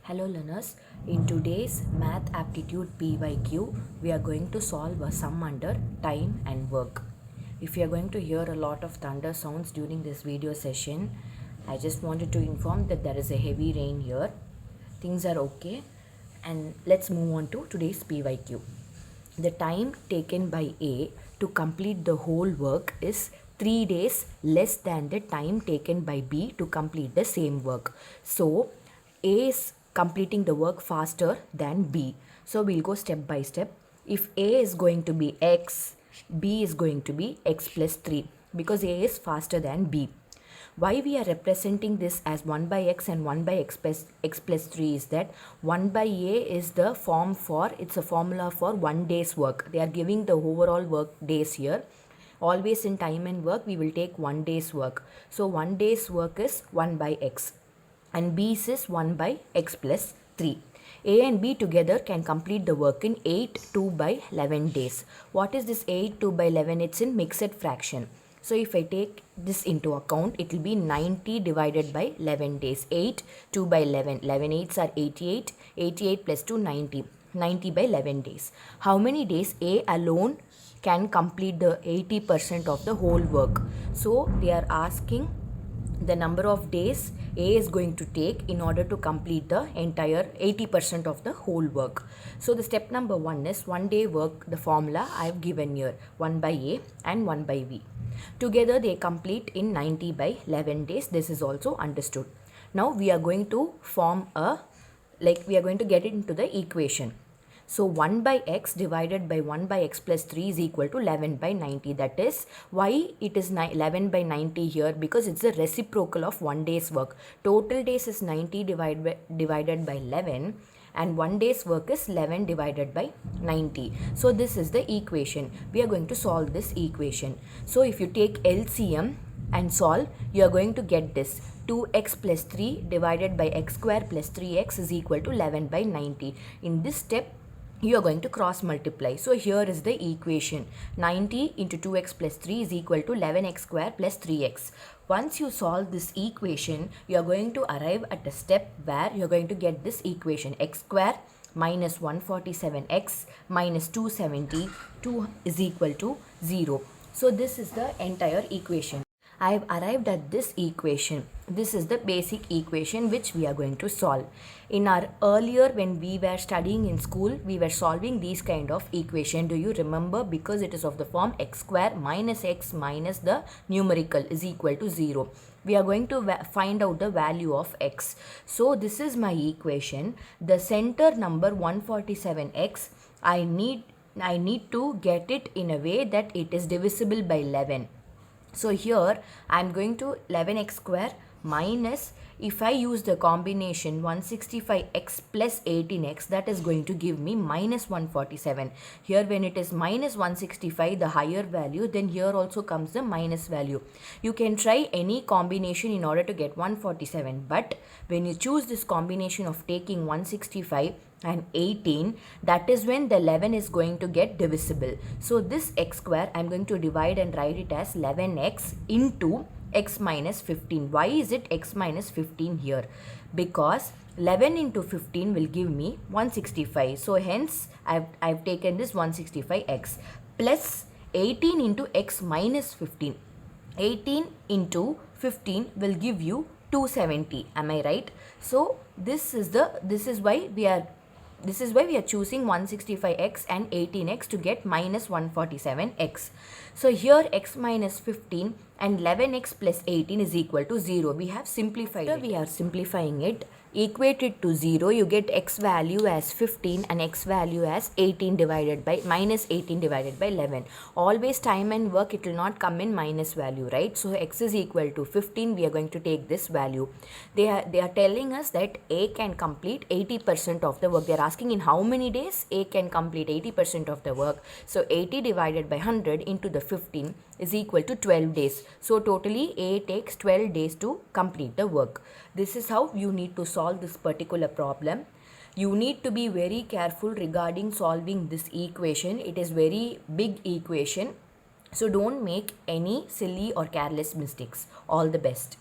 Hello learners, in today's Math Aptitude PYQ, we are going to solve a sum under time and work. If you are going to hear a lot of thunder sounds during this video session, I just wanted to inform that there is a heavy rain here. Things are okay, and let's move on to today's PYQ. The time taken by A to complete the whole work is 3 days less than the time taken by B to complete the same work. So A is completing the work faster than B. So we'll go step by step. If A is going to be X, B is going to be X plus 3 because A is faster than B. Why we are representing this as 1 by X and 1 by X plus 3 is that 1 by A is the form for, it's a formula for 1 day's work. They are giving the overall work days here. Always in time and work, we will take 1 day's work. So 1 day's work is 1 by X. And B's is 1 by X plus 3. A and B together can complete the work in 8 2 by 11 days. What is this 8 2 by 11? It's in mixed fraction. So if I take this into account, it will be 90 divided by 11 days. 8 2 by 11. 11 8s are 88. 88 plus 2 90. 90 by 11 days. How many days A alone can complete the 80% of the whole work? So they are asking the number of days A is going to take in order to complete the entire 80% of the whole work. So the step number 1 is 1 day work, the formula I have given here, 1 by A and 1 by B. Together they complete in 90 by 11 days. This is also understood. Now we are going to form we are going to get it into the equation. So 1 by X divided by 1 by X plus 3 is equal to 11 by 90. That is why it is 11 by 90 here, because it's the reciprocal of 1 day's work. Total days is 90 divided by 11 and 1 day's work is 11 divided by 90. So this is the equation. We are going to solve this equation. So if you take LCM and solve, you are going to get this. 2x plus 3 divided by x square plus 3x is equal to 11 by 90. In this step, you are going to cross multiply. So here is the equation. 90 into 2x plus 3 is equal to 11x square plus 3x. Once you solve this equation, you are going to arrive at a step where you are going to get this equation. X square minus 147x minus 272 is equal to 0. So this is the entire equation. I have arrived at this equation. This is the basic equation which we are going to solve. In our earlier, when we were studying in school, we were solving these kind of equation. Do you remember? Because it is of the form x square minus x minus the numerical is equal to 0. We are going to find out the value of x. So this is my equation. The center number 147x, I need to get it in a way that it is divisible by 11. So here I am going to 11x square minus, if I use the combination 165x plus 18x, that is going to give me minus 147. Here when it is minus 165, the higher value, then here also comes the minus value. You can try any combination in order to get 147, but when you choose this combination of taking 165 and 18, that is when the 11 is going to get divisible. So this x square I am going to divide and write it as 11x into x minus 15. Why is it x minus 15 here? Because 11 into 15 will give me 165. So hence I've taken this 165x plus 18 into x minus 15. 18 into 15 will give you 270. Am I right? So this is why we are choosing 165x and 18x to get minus 147x. So here x minus 15 and 11x plus 18 is equal to 0. We have simplified it. We are simplifying it. Equate it to 0. You get x value as 15 and x value as 18 divided by minus 18 divided by 11. Always time and work, it will not come in minus value, right? So x is equal to 15. We are going to take this value. They are telling us that A can complete 80% of the work. They are asking in how many days A can complete 80% of the work. So 80 divided by 100 into the 15 is equal to 12 days. So totally A takes 12 days to complete the work. This is how you need to solve this particular problem. You need to be very careful regarding solving this equation. It is very big equation. So don't make any silly or careless mistakes. All the best.